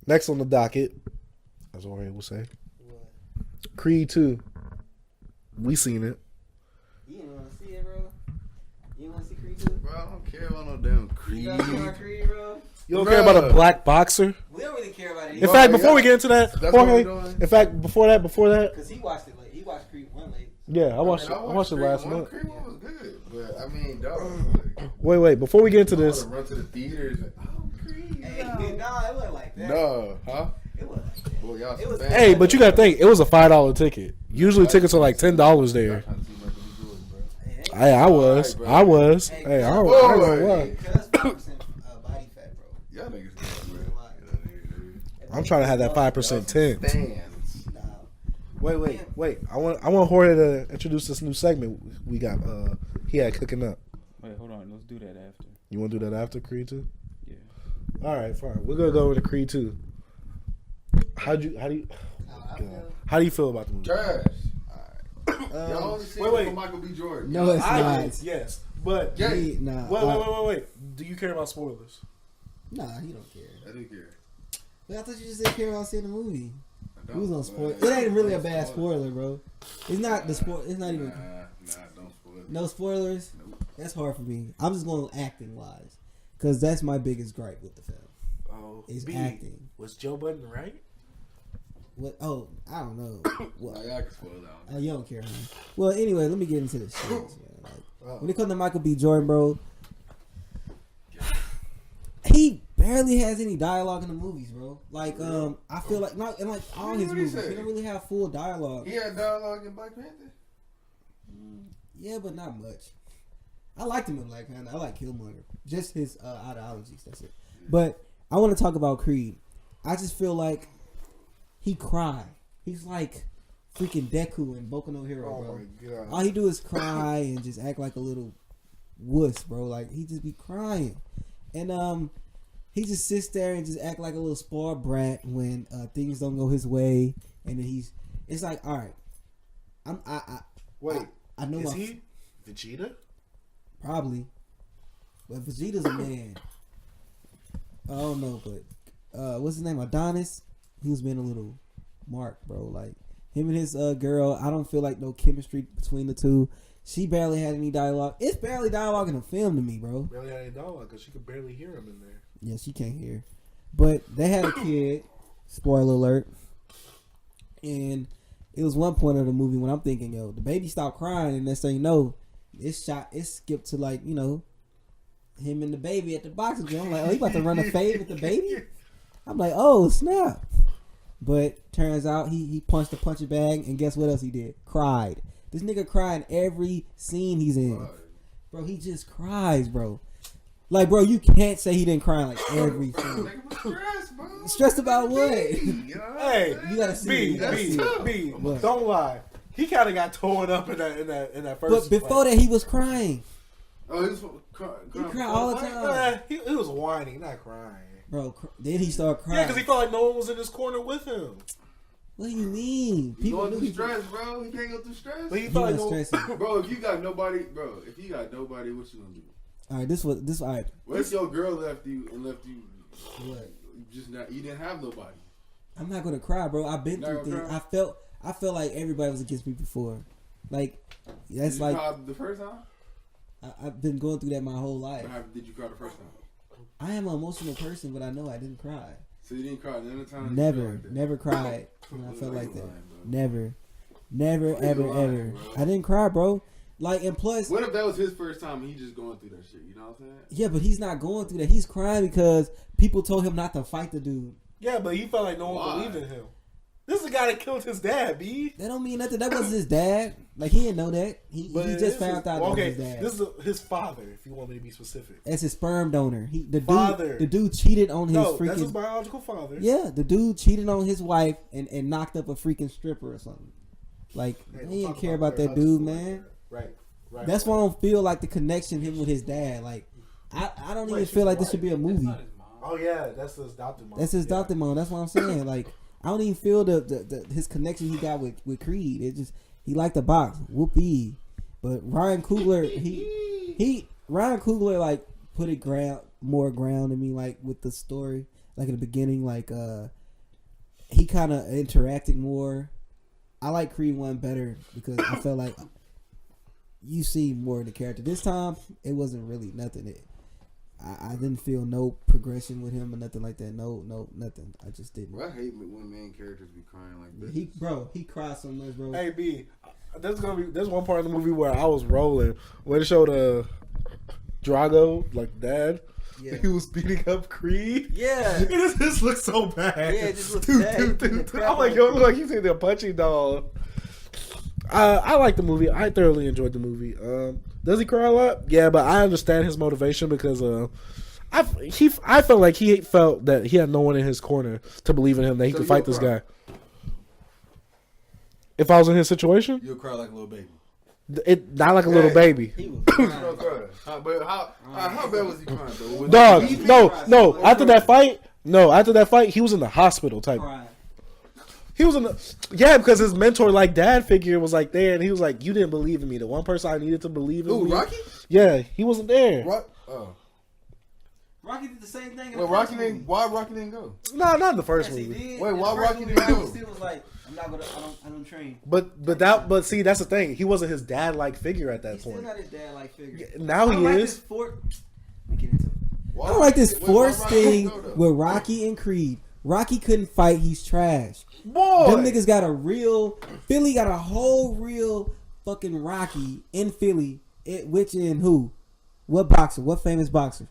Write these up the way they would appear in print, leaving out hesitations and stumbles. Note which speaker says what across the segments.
Speaker 1: Next on the docket, as Jorge will say,
Speaker 2: What?
Speaker 1: Creed 2. We seen it.
Speaker 2: You didn't want to see it, bro? You want to see Creed 2?
Speaker 3: Bro, I don't care about no damn Creed.
Speaker 2: You don't care about Creed, bro?
Speaker 1: You don't care about a black boxer?
Speaker 2: We don't really care about it.
Speaker 1: In fact, before we get into that,
Speaker 3: That's what
Speaker 1: Jorge,
Speaker 3: we're doing?
Speaker 1: in fact, before that,
Speaker 2: Because he watched it late. He watched Creed 1 late.
Speaker 1: yeah, I watched it
Speaker 3: Creed
Speaker 1: last
Speaker 3: 1.
Speaker 1: month.
Speaker 3: Creed 1 was good, but I mean, dog.
Speaker 1: Wait, before we get into
Speaker 3: I
Speaker 1: this,
Speaker 3: wanna run to the theaters. And, oh, Creed.
Speaker 2: Hey, nah, it wasn't like that.
Speaker 3: No, huh?
Speaker 2: It wasn't like that.
Speaker 3: Boy, y'all
Speaker 2: It was-
Speaker 3: some fans.
Speaker 1: hey, but you gotta think, it was a $5 ticket. Usually tickets are like $10
Speaker 3: Y'all
Speaker 1: there.
Speaker 3: trying to see Michael B. Jordan, bro.
Speaker 2: Hey,
Speaker 1: I was.
Speaker 3: Hey,
Speaker 1: Hey, I ain't gonna
Speaker 3: Boy.
Speaker 1: lie.
Speaker 2: Cuz 5% body fat, bro.
Speaker 3: Y'all niggas got
Speaker 1: I'm trying to have that 5% tint.
Speaker 3: fans.
Speaker 2: Nah.
Speaker 1: Wait. I want Jorge to introduce this new segment we got. He had cooking up.
Speaker 4: Wait, hold on. Let's do that after.
Speaker 1: You want to do that after Creed 2?
Speaker 4: Yeah.
Speaker 1: All right, fine. We're gonna go into Creed 2. How do you feel about the movie?
Speaker 3: Trash. Y'all only seen
Speaker 1: wait.
Speaker 3: it for Michael B. Jordan.
Speaker 2: No, it's
Speaker 1: I
Speaker 2: not.
Speaker 1: did, yes, but
Speaker 3: Yeah.
Speaker 2: Nah.
Speaker 1: wait. Do you care about spoilers?
Speaker 2: Nah, he don't care.
Speaker 3: I do care.
Speaker 2: But I thought you just didn't care about seeing the movie.
Speaker 3: I
Speaker 2: Who's
Speaker 3: don't,
Speaker 2: on spoil?
Speaker 3: but-
Speaker 2: It ain't really a bad spoiler, bro. It's not the spoil. It's not even
Speaker 3: Nah, don't spoil it.
Speaker 2: no spoilers.
Speaker 3: Nope.
Speaker 2: That's hard for me. I'm just going acting wise, because that's my biggest gripe with the film.
Speaker 1: Oh,
Speaker 2: Is acting.
Speaker 1: Was Joe Budden right?
Speaker 2: What? Oh, I don't know.
Speaker 3: Nah,
Speaker 2: What?
Speaker 3: y'all can spoil that one.
Speaker 2: You don't care, man. Well, anyway, let me get into this shit. Man. Like,
Speaker 1: Oh.
Speaker 2: when it comes to Michael B. Jordan, bro, he barely has any dialogue in the movies, bro. Like, I feel like not in like all
Speaker 3: What
Speaker 2: his
Speaker 3: did he
Speaker 2: movies,
Speaker 3: say?
Speaker 2: he don't really have full dialogue.
Speaker 3: He had dialogue in Black Panther.
Speaker 2: Yeah, but not much. I liked him in Black Panther. I like Killmonger. Just his ideologies. That's it. But I want to talk about Creed. I just feel like he cried. He's like freaking Deku in Boku no Hero,
Speaker 1: Oh
Speaker 2: bro.
Speaker 1: my god!
Speaker 2: All he do is cry and just act like a little wuss, bro. Like he just be crying, and he just sits there and just act like a little spoiled brat when things don't go his way, and then it's like, all right,
Speaker 1: Wait,
Speaker 2: I know
Speaker 1: is
Speaker 2: my
Speaker 1: he Vegeta?
Speaker 2: probably, but Vegeta's a man. I don't know, but what's his name? Adonis. He was being a little mark, bro. Like him and his girl. I don't feel like no chemistry between the two. She barely had any dialogue. It's barely dialogue in the film to me, bro.
Speaker 1: Barely had any dialogue because she could barely hear him in there.
Speaker 2: Yeah, she can't hear. But they had a kid. Spoiler alert. And it was one point of the movie when I'm thinking, yo, the baby stopped crying, and next thing you know, it skipped to like, you know, him and the baby at the boxing gym. I'm like, oh, he about to run a fade with the baby? I'm like, oh, snap. But turns out he punched the punching bag, and guess what else he did? Cried. This nigga cried in every scene he's in. Bro, he just cries, bro. Like, bro, you can't say he didn't cry in, like every scene.
Speaker 3: Nigga was stressed, bro.
Speaker 2: Stressed about what?
Speaker 1: Hey,
Speaker 2: You gotta see it.
Speaker 1: B.
Speaker 2: What?
Speaker 1: Don't lie. He kind of got torn up in that
Speaker 2: But
Speaker 1: first.
Speaker 2: before that, he was crying.
Speaker 3: Oh, he was
Speaker 2: He cried all the time.
Speaker 1: He was whining, not crying.
Speaker 2: Bro, then he started crying.
Speaker 1: Yeah, because he felt like no one was in his corner with him.
Speaker 2: What do you mean?
Speaker 3: He going through stress, bro. He can't go through stress.
Speaker 1: But he
Speaker 2: He
Speaker 1: felt like
Speaker 2: was
Speaker 1: no.
Speaker 2: stressing.
Speaker 3: Bro, if you got nobody, what you gonna do?
Speaker 2: All right, this all right.
Speaker 3: What if your girl left you?
Speaker 2: What?
Speaker 3: Just not, you didn't have nobody.
Speaker 2: I'm not gonna cry, bro. I've been
Speaker 3: Not
Speaker 2: through
Speaker 3: gonna
Speaker 2: things.
Speaker 3: cry?
Speaker 2: I felt like everybody was against me before. Like that's
Speaker 3: Did you
Speaker 2: like
Speaker 3: cry the first time?
Speaker 2: I've been going through that my whole life.
Speaker 3: Did you cry the first time?
Speaker 2: I am an emotional person, but I know I didn't cry.
Speaker 3: So you didn't cry none of the time?
Speaker 2: Never cried when I felt like that.
Speaker 3: Lying,
Speaker 2: Never, ever.
Speaker 3: bro.
Speaker 2: I didn't cry, bro. Like, and plus,
Speaker 3: What if that was his first time and he just going through that shit? You know what I'm saying?
Speaker 2: yeah, but he's not going through that. He's crying because people told him not to fight the dude.
Speaker 1: Yeah, but he felt like no one
Speaker 3: Why?
Speaker 1: believed in him. This is the guy that killed his dad, B.
Speaker 2: That don't mean nothing. That wasn't his dad. Like, he didn't know that. He
Speaker 1: But
Speaker 2: just
Speaker 1: this
Speaker 2: found
Speaker 1: is-
Speaker 2: out
Speaker 1: okay,
Speaker 2: that was his dad.
Speaker 1: this is his father, if you want me to be specific.
Speaker 2: That's his sperm donor.
Speaker 1: Father.
Speaker 2: The dude cheated on his
Speaker 1: No,
Speaker 2: freaking.
Speaker 1: that's his biological father.
Speaker 2: Yeah, the dude cheated on his wife and knocked up a freaking stripper or something. Like,
Speaker 1: Hey,
Speaker 2: he
Speaker 1: don't
Speaker 2: didn't
Speaker 1: talk
Speaker 2: care about
Speaker 1: their
Speaker 2: that
Speaker 1: hustle
Speaker 2: dude,
Speaker 1: like
Speaker 2: man.
Speaker 1: that. Right.
Speaker 2: That's why I don't feel like the connection him with his dad. Like, I don't even
Speaker 1: Wait,
Speaker 2: feel like
Speaker 1: she's
Speaker 2: this should be a movie.
Speaker 4: That's not his mom.
Speaker 1: Oh yeah, that's his adopted mom.
Speaker 2: That's his
Speaker 1: Yeah.
Speaker 2: adopted mom. That's what I'm saying. Like, I don't even feel the his connection he got with Creed. It just he liked the box. Whoopee. But Ryan Coogler, Ryan Coogler like put it more ground to me, like with the story. like in the beginning, like he kind of interacted more. I like Creed 1 better because I felt like you see more of the character. This time, it wasn't really nothing. I didn't feel no progression with him or nothing like that. No, nothing. I just didn't.
Speaker 3: Bro, I hate when main characters be crying like this.
Speaker 2: He cried so much, bro.
Speaker 1: Hey B, there's one part in the movie where I was rolling when it showed Drago, like dad.
Speaker 2: Yeah.
Speaker 1: He was beating up Creed.
Speaker 2: Yeah.
Speaker 1: It just looks so bad.
Speaker 2: Yeah, it just looks bad.
Speaker 1: I'm like, yo, it look like he's in a punching dog. I like the movie. I thoroughly enjoyed the movie. Does he cry a lot? Yeah, but I understand his motivation because I felt like he felt that he had no one in his corner to believe in him that he could fight this guy. If I was in his situation,
Speaker 3: You'll cry like a little baby.
Speaker 1: Not like a little baby.
Speaker 2: He was
Speaker 3: How bad was he crying, though?
Speaker 1: Dog, no. After that fight, he was in the hospital type.
Speaker 2: crying.
Speaker 1: He was in the because his mentor, like dad figure, was like there, and he was like, "You didn't believe in me. The one person I needed to believe in
Speaker 3: Who,
Speaker 1: me."
Speaker 3: Rocky?
Speaker 1: Yeah, he wasn't there.
Speaker 2: Rocky did the same thing.
Speaker 3: Well, Rocky didn't. Why Rocky didn't go?
Speaker 1: No, not in the first
Speaker 2: Yes, he
Speaker 1: movie.
Speaker 2: did.
Speaker 3: Wait,
Speaker 2: In the
Speaker 3: why
Speaker 2: first
Speaker 3: Rocky
Speaker 2: movie,
Speaker 3: didn't
Speaker 2: Rocky
Speaker 3: go?
Speaker 2: still was like, I'm not gonna. I don't train.
Speaker 1: But see, that's the thing. He wasn't his dad like figure at that
Speaker 2: He's still
Speaker 1: point.
Speaker 2: not his dad like figure.
Speaker 1: Now
Speaker 2: I
Speaker 1: he
Speaker 2: don't like
Speaker 1: is.
Speaker 2: this Let me get into it.
Speaker 3: Why
Speaker 2: I don't like this
Speaker 3: wait, why
Speaker 2: force
Speaker 3: Rocky
Speaker 2: thing
Speaker 3: didn't go, though?
Speaker 2: with Rocky and Creed. Rocky couldn't fight. He's trash.
Speaker 1: Boy,
Speaker 2: Them niggas got a real Philly got a whole real fucking Rocky in Philly. Which in who? What boxer? What famous boxer?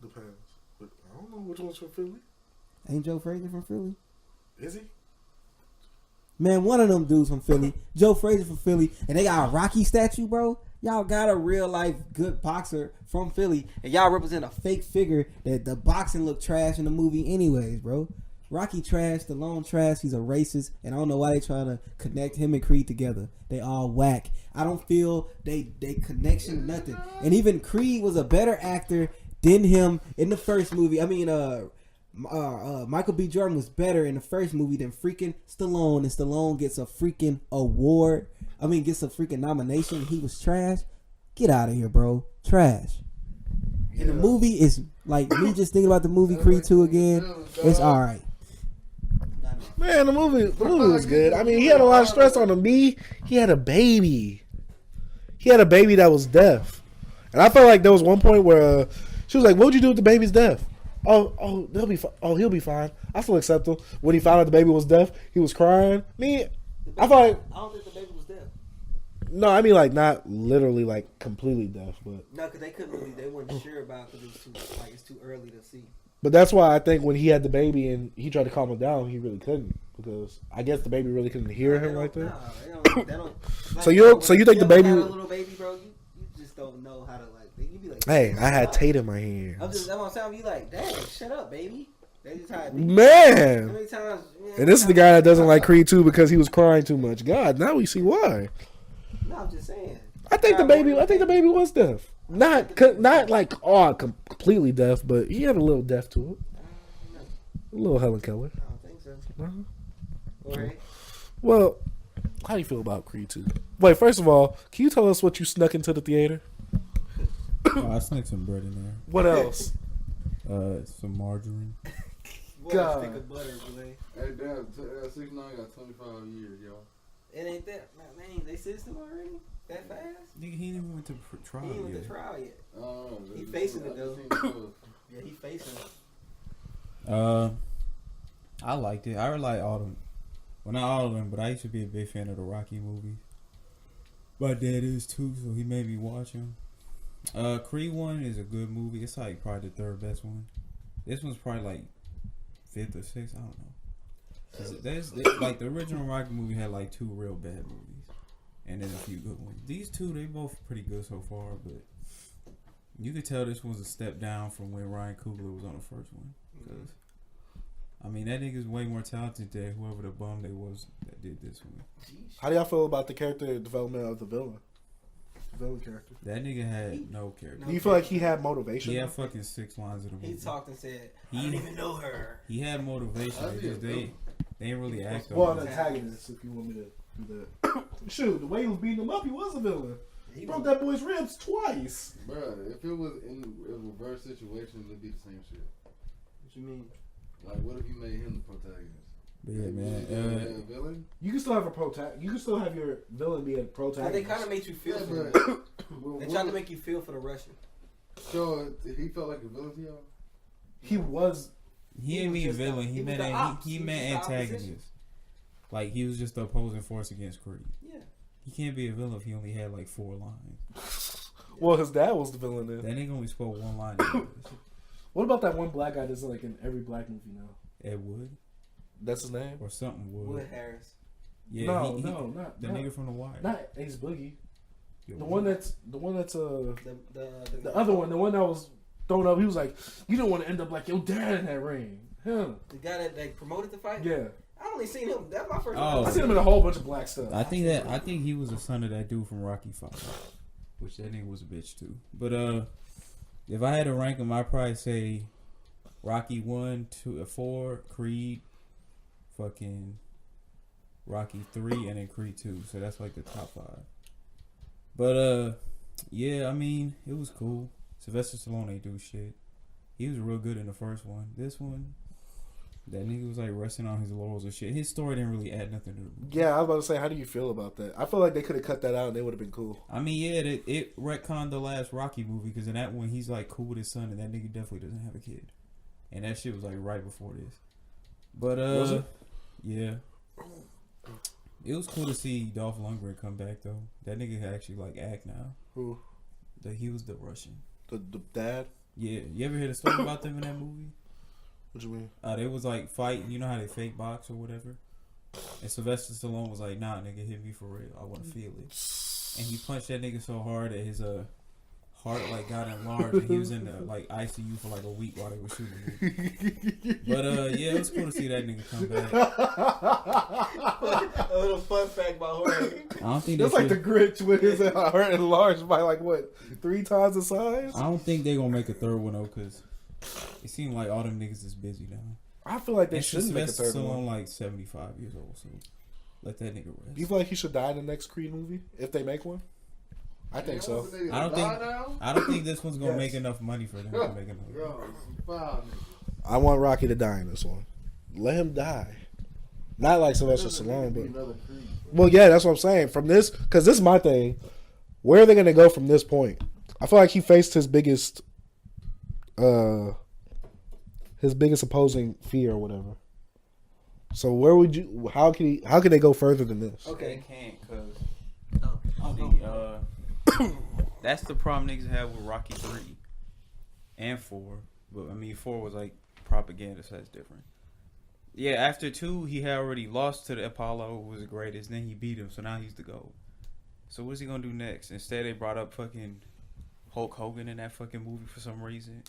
Speaker 1: depends. But I don't know which one's from Philly.
Speaker 2: Ain't Joe Frazier from Philly?
Speaker 1: Is he?
Speaker 2: Man, one of them dudes from Philly. Joe Frazier from Philly. And they got a Rocky statue, bro. Y'all got a real life good boxer from Philly. And y'all represent a fake figure that the boxing looked trash in the movie anyways, bro. Rocky trash, Stallone trash. He's a racist. And I don't know why they trying to connect him and Creed together. They all whack. I don't feel they connection, nothing. And even Creed was a better actor than him in the first movie. I mean, Michael B. Jordan was better in the first movie than freaking Stallone, and Stallone gets a freaking award. I mean, gets a freaking nomination. He was trash. Get out of here, bro. Trash. And the movie is like me just thinking about the movie Creed 2 again. It's all right.
Speaker 1: Man, the movie was good. I mean, he had a lot of stress on him. He had a baby. He had a baby that was deaf, and I felt like there was one point where she was like, "What would you do with the baby's deaf?" Oh, he'll be fine. I still accept him. When he found out the baby was deaf, he was crying. I thought like,
Speaker 2: I don't think the baby was deaf.
Speaker 1: no, I mean like not literally like completely deaf, but
Speaker 2: No, because they couldn't really. They weren't sure about because it's too early to see.
Speaker 1: but that's why I think when he had the baby and he tried to calm him down, he really couldn't because I guess the baby really couldn't hear him like that.
Speaker 2: They don't.
Speaker 1: So you think the baby?
Speaker 2: Had a little baby, bro? You just don't know how to like. You be like,
Speaker 1: Hey, I had
Speaker 2: shut up.
Speaker 1: Tate in my hand.
Speaker 2: That's what I'm saying. You like, dang, shut up, baby. That's just how it be. How
Speaker 1: Man.
Speaker 2: many times?
Speaker 1: And this is the guy that doesn't like Creed 2 because he was crying too much. God, now we see why.
Speaker 2: No, I'm just saying.
Speaker 1: I think the baby was deaf. Not like completely deaf, but he had a little deaf to it. A little Helen Keller.
Speaker 2: I don't think so.
Speaker 1: Uh-huh.
Speaker 2: Alright.
Speaker 1: Well, how do you feel about Creed 2? Wait, first of all, can you tell us what you snuck into the theater?
Speaker 5: Oh, I snuck some bread in there.
Speaker 1: What else?
Speaker 5: Some margarine.
Speaker 2: Boy,
Speaker 1: God.
Speaker 2: stick of butter, boy.
Speaker 3: Hey, damn, 6ix9ine got 25 years, y'all.
Speaker 2: It ain't that. Man, they sentenced him already? That fast?
Speaker 5: Nigga, he ain't even went to trial
Speaker 2: He ain't went
Speaker 5: yet.
Speaker 2: to trial yet. He
Speaker 3: He
Speaker 2: facing it, though. Yeah, he facing it.
Speaker 5: I liked it. I like all them. Well, not all of them, but I used to be a big fan of the Rocky movies. My dad is too, so he made me watch them. Creed 1 is a good movie. It's like probably the third best one. This one's probably like 5th or 6th. I don't know. Like the original Rocky movie had like 2 real bad movies, and then a few good ones. These 2, they both pretty good so far, but you could tell this was a step down from when Ryan Coogler was on the first one. Because I mean, that nigga's way more talented than whoever the bum they was that did this one.
Speaker 1: How do y'all feel about the character development of the villain? The villain character.
Speaker 5: That nigga had no character.
Speaker 1: Do you feel like he had motivation?
Speaker 5: He had fucking 6 lines of the movie.
Speaker 2: He talked and said, I don't even know her.
Speaker 5: He had motivation. It's just they didn't really act
Speaker 1: Well,
Speaker 5: on
Speaker 1: an
Speaker 5: it.
Speaker 1: antagonist, if you want me to do that. Shoot, the way he was beating him up, he was a villain. He broke that boy's ribs twice.
Speaker 3: Bruh, if it was in a reverse situation, it'd be the same shit.
Speaker 2: What you mean?
Speaker 3: Like, what if you made him the protagonist?
Speaker 5: But yeah,
Speaker 3: A
Speaker 5: man.
Speaker 3: villain?
Speaker 1: You can still have a protagonist. You can still have your villain be a protagonist.
Speaker 2: They kind of made you feel
Speaker 3: Yeah,
Speaker 2: for them.
Speaker 3: but
Speaker 2: They tried to make you feel for the Russian.
Speaker 3: So he felt like a villain to y'all?
Speaker 1: He was.
Speaker 5: He ain't mean
Speaker 2: was just
Speaker 5: villain.
Speaker 2: the-
Speaker 5: He
Speaker 2: he was
Speaker 5: meant
Speaker 2: the ops.
Speaker 5: he
Speaker 2: He was
Speaker 5: meant
Speaker 2: just the
Speaker 5: antagonist.
Speaker 2: opposition.
Speaker 5: Like he was just the opposing force against Creed.
Speaker 2: Yeah.
Speaker 5: He can't be a villain if he only had like 4 lines.
Speaker 1: Well, his dad was the villain then.
Speaker 5: That nigga only spoke 1 line. in English.
Speaker 1: What about that one black guy that's like in every black movie now?
Speaker 5: Ed Wood
Speaker 1: That's his name.
Speaker 5: or something Wood.
Speaker 2: Wood Harris.
Speaker 5: Yeah,
Speaker 1: no,
Speaker 5: he,
Speaker 1: not
Speaker 5: the
Speaker 1: not,
Speaker 5: nigga from The Wire.
Speaker 1: not Ace Boogie.
Speaker 5: Yo,
Speaker 1: The one that's
Speaker 2: The
Speaker 1: the other one, the one that was thrown up. He was like, you don't want to end up like your dad in that ring. Him.
Speaker 2: The guy that they promoted the fight.
Speaker 1: Yeah,
Speaker 2: I only seen him. That's my first.
Speaker 5: Oh.
Speaker 1: I seen him in a whole bunch of black stuff.
Speaker 5: I think he was the son of that dude from Rocky 5, which that nigga was a bitch too. But if I had to rank him, I'd probably say Rocky 1, 2, 4, Creed, fucking Rocky 3, and then Creed 2. So that's like the top 5. But yeah, I mean, it was cool. Sylvester Stallone ain't do shit. He was real good in the first one. This one, that nigga was like resting on his laurels and shit. His story didn't really add nothing to the movie.
Speaker 1: Yeah, I was about to say, how do you feel about that? I feel like they could have cut that out and it would have been cool.
Speaker 5: I mean, yeah, it retconned the last Rocky movie because in that one he's like cool with his son and that nigga definitely doesn't have a kid, and that shit was like right before this. But
Speaker 1: Was it?
Speaker 5: yeah, it was cool to see Dolph Lundgren come back though. That nigga can actually like act now.
Speaker 1: Who?
Speaker 5: That he was the Russian.
Speaker 1: The dad?
Speaker 5: Yeah, you ever hear the story about them in that movie?
Speaker 1: What you mean?
Speaker 5: They was like fighting. You know how they fake box or whatever. And Sylvester Stallone was like, "Nah, nigga, hit me for real. I want to feel it." And he punched that nigga so hard that his heart like got enlarged, and he was in the like ICU for like a week while they were shooting the movie. But yeah, it was cool to see that nigga come back.
Speaker 2: A little fun fact about Jorge.
Speaker 5: I don't think
Speaker 1: That's
Speaker 5: they
Speaker 1: like the
Speaker 5: should,
Speaker 1: Grinch with his heart enlarged by like what, 3 times the size?
Speaker 5: I don't think they gonna make a third one though, cause it seemed like all them niggas is busy now.
Speaker 1: I feel like they
Speaker 5: And
Speaker 1: shouldn't make a
Speaker 5: Sylvester
Speaker 1: third
Speaker 5: Stallone
Speaker 1: one.
Speaker 5: like 75 years old, so let that nigga rest.
Speaker 1: Do you feel like he should die in the next Creed movie if they make one? I think so.
Speaker 5: I don't think this one's gonna
Speaker 1: Yes.
Speaker 5: make enough money for them to make another.
Speaker 3: Yo, wow.
Speaker 1: I want Rocky to die in this one. Let him die. Not like Sylvester Stallone, but well, yeah, that's what I'm saying. From this, because this is my thing. Where are they going to go from this point? I feel like he faced his biggest opposing fear or whatever. So where would you? How can they go further than this?
Speaker 2: Okay.
Speaker 4: They can't because
Speaker 2: Oh.
Speaker 4: that's the problem niggas have with Rocky 3 and 4. But I mean, 4 was like propaganda, so that's different. Yeah, after 2, he had already lost to the Apollo, who was the greatest. Then he beat him, so now he's the GOAT. So what's he gonna do next? Instead, they brought up fucking Hulk Hogan in that fucking movie for some reason.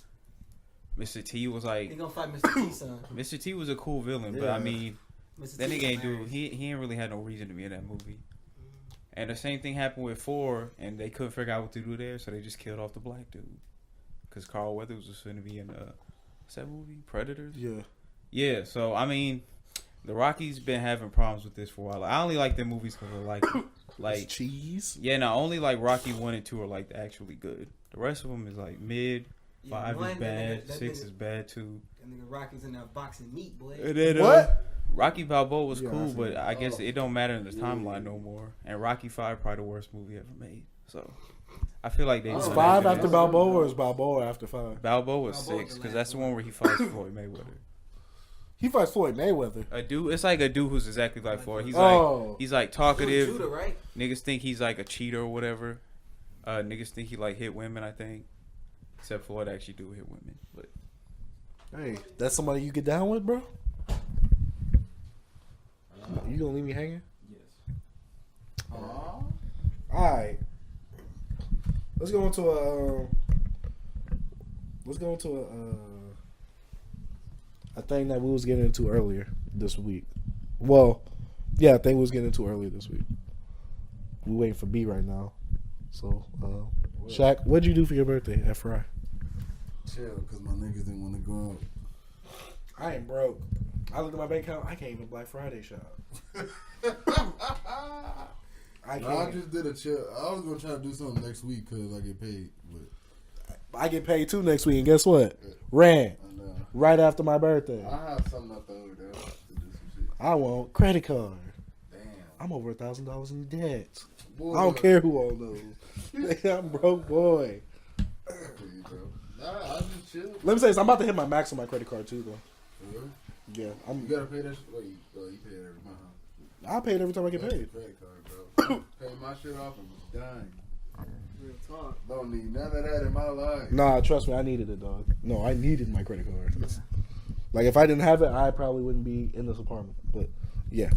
Speaker 4: Mr. T was
Speaker 2: He
Speaker 4: like,
Speaker 2: gonna fight Mr. T, son.
Speaker 4: Mr. T was a cool villain, but
Speaker 1: Yeah.
Speaker 4: I mean,
Speaker 2: Mr.
Speaker 4: that
Speaker 2: T
Speaker 4: nigga ain't do.
Speaker 2: hilarious.
Speaker 4: He ain't really had no reason to be in that movie. And the same thing happened with 4, and they couldn't figure out what to do there, so they just killed off the black dude. Because Carl Weathers was going to be in what's that movie? Predators?
Speaker 1: Yeah.
Speaker 4: Yeah, so, I mean, the Rockies been having problems with this for a while. I only like their movies because I like
Speaker 1: It's
Speaker 4: like,
Speaker 1: cheese.
Speaker 4: yeah, no, only like Rocky 1 and 2 are like actually good. The rest of them is like mid,
Speaker 2: Yeah,
Speaker 4: 5
Speaker 2: one,
Speaker 4: is
Speaker 2: that
Speaker 4: bad,
Speaker 2: nigga-
Speaker 4: 6 is bad too.
Speaker 2: That nigga Rocky's in that boxing meat, boy.
Speaker 4: And then,
Speaker 1: What?
Speaker 4: Rocky Balboa was
Speaker 1: Yeah, I
Speaker 4: cool,
Speaker 1: see
Speaker 4: but
Speaker 1: that.
Speaker 4: I guess it don't matter in the timeline no more. And Rocky 5 probably the worst movie ever made. So I feel like they
Speaker 1: Is
Speaker 4: just
Speaker 1: 5
Speaker 4: left it
Speaker 1: after
Speaker 4: in.
Speaker 1: Balboa or is Balboa after 5?
Speaker 4: Balboa was
Speaker 2: Balboa's
Speaker 4: 6
Speaker 2: the
Speaker 4: because
Speaker 2: last
Speaker 4: that's the
Speaker 2: one.
Speaker 4: one where he fights Floyd Mayweather.
Speaker 1: He fights Floyd Mayweather.
Speaker 4: A dude, it's like a dude who's exactly like Floyd. He's
Speaker 1: Oh.
Speaker 4: like talkative.
Speaker 2: Judah, right?
Speaker 4: Niggas think he's like a cheater or whatever. Niggas think he like hit women, I think. Except Floyd actually do hit women. But
Speaker 1: Hey, that's somebody you get down with, bro? You gonna leave me hanging?
Speaker 4: yes.
Speaker 1: Alright. Let's go into a thing that we was getting into earlier this week. Well, yeah, I think we was getting into earlier this week. We waiting for B right now. So, Shaq, what'd you do for your birthday at Fry?
Speaker 3: Chill, because my niggas didn't want to go out.
Speaker 1: I ain't broke. I looked at my bank account. I can't even Black Friday shop. I
Speaker 3: I
Speaker 1: can't.
Speaker 3: just did a chill. I was going to try to do something next week because I get paid. But
Speaker 1: I get paid too next week, and guess what? Rent.
Speaker 3: I know.
Speaker 1: right after my birthday.
Speaker 3: I have something up over there to do some shit.
Speaker 1: I want credit card.
Speaker 3: Damn.
Speaker 1: I'm over $1,000 in debt.
Speaker 3: Boy,
Speaker 1: I don't care who all knows. I'm broke boy.
Speaker 3: Please, bro. Nah, I just chill.
Speaker 1: Let me say this. I'm about to hit my max on my credit card too, though.
Speaker 3: Really?
Speaker 1: Yeah,
Speaker 3: You gotta pay that shit. Well, you pay it every month, huh?
Speaker 1: I pay it every time I get
Speaker 3: That's your
Speaker 1: paid.
Speaker 3: credit card, bro. Pay my shit off and I'm done.
Speaker 2: Real talk.
Speaker 3: Don't need none of that in my life.
Speaker 1: Nah, trust me, I needed it, dog. No, I needed my credit card. Like if I didn't have it, I probably wouldn't be in this apartment. But yeah,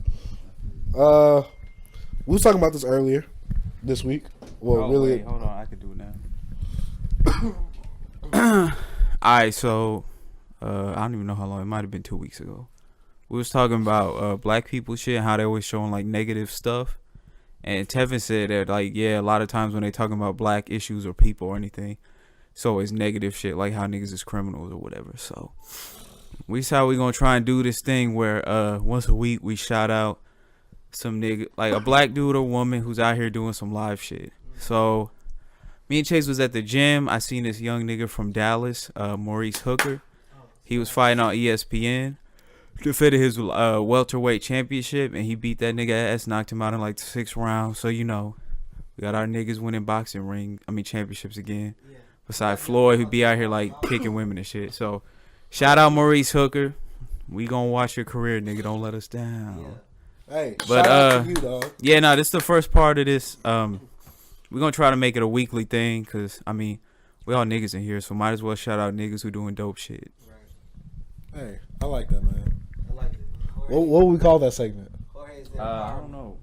Speaker 1: we was talking about this earlier this week. Well,
Speaker 4: Oh,
Speaker 1: really,
Speaker 4: wait, hold on, I could do it now. Alright, so I don't even know how long. It might have been 2 weeks ago. We was talking about black people shit and how they always showing like negative stuff. And Tevin said that like yeah, a lot of times when they talking about black issues or people or anything, it's always negative shit like how niggas is criminals or whatever. So we decided we gonna try and do this thing where once a week we shout out some nigga like a black dude or woman who's out here doing some live shit. So me and Chase was at the gym. I seen this young nigga from Dallas, Maurice Hooker. He was fighting on ESPN. Defended his welterweight championship, and he beat that nigga ass, knocked him out in like the 6th round. So, you know, we got our niggas winning championships again.
Speaker 2: Yeah.
Speaker 1: Besides Floyd, who be out here like picking women and shit. So, shout out Maurice Hooker. We gonna watch your career, nigga. Don't let us down.
Speaker 2: Hey,
Speaker 1: But
Speaker 2: shout out to you, dog.
Speaker 1: yeah, no, this is the first part of this. We're gonna try to make it a weekly thing, cause I mean, we all niggas in here, so might as well shout out niggas who doing dope shit.
Speaker 2: Hey, I like that, man.
Speaker 6: I like it.
Speaker 1: What would we call that segment?
Speaker 6: Jorge's
Speaker 4: I don't know.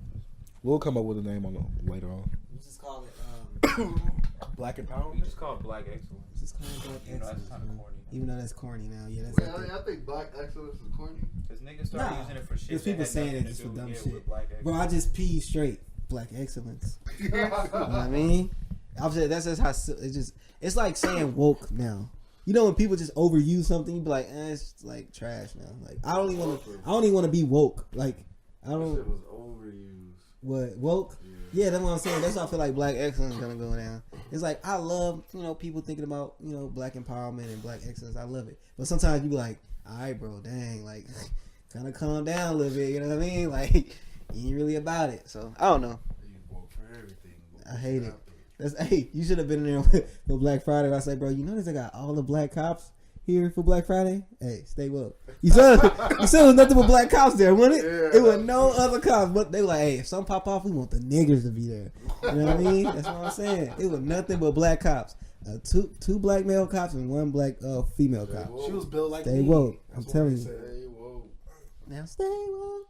Speaker 1: We'll come up with a name on it later on.
Speaker 6: Let's just call it.
Speaker 1: Black
Speaker 4: We
Speaker 1: empowerment.
Speaker 4: just call it black excellence.
Speaker 6: Just call it Black
Speaker 4: You know, that's
Speaker 6: Excellence,
Speaker 4: kind of
Speaker 6: man.
Speaker 4: corny.
Speaker 6: Even though that's corny now, yeah, that's.
Speaker 3: Wait,
Speaker 6: out there.
Speaker 3: I think black excellence is corny.
Speaker 4: Cause niggas started
Speaker 6: Nah,
Speaker 4: using it for shit.
Speaker 6: there's
Speaker 4: that
Speaker 6: people
Speaker 4: had
Speaker 6: saying
Speaker 4: nothing
Speaker 6: it just
Speaker 4: to
Speaker 6: for
Speaker 4: do,
Speaker 6: dumb
Speaker 4: yeah,
Speaker 6: shit.
Speaker 4: with black
Speaker 6: Bro, I
Speaker 4: excellence.
Speaker 6: just pee straight. Black excellence. You know what I mean? I'm saying that's just how it's just. It's like saying woke now. You know when people just overuse something, you be like, it's like trash now. Like I don't even want to be woke. Like I
Speaker 3: That
Speaker 6: don't.
Speaker 3: shit was overused.
Speaker 6: What woke? Yeah, that's what I'm saying. That's why I feel like black excellence is gonna go down. It's like I love, people thinking about, black empowerment and black excellence. I love it. But sometimes you be like, all right, bro, dang, like kind of calm down a little bit. You know what I mean? Like you ain't really about it. So I don't know.
Speaker 3: You woke for everything.
Speaker 6: I hate it. Hey, you should have been in there for Black Friday. I say, bro, you notice I got all the black cops here for Black Friday? Hey, stay woke. You said there was nothing but black cops there, wasn't it?
Speaker 3: Yeah.
Speaker 6: It was no other cops, but they were like, hey, if something pop off, we want the niggers to be there. You know what I mean? That's what I'm saying. It was nothing but black cops. Two black male cops and one black female cop.
Speaker 1: She was built like
Speaker 6: Stay
Speaker 1: me.
Speaker 6: woke. I'm
Speaker 1: That's what
Speaker 6: telling
Speaker 1: they
Speaker 6: you.
Speaker 1: said.
Speaker 3: Hey, whoa.
Speaker 6: Now stay woke.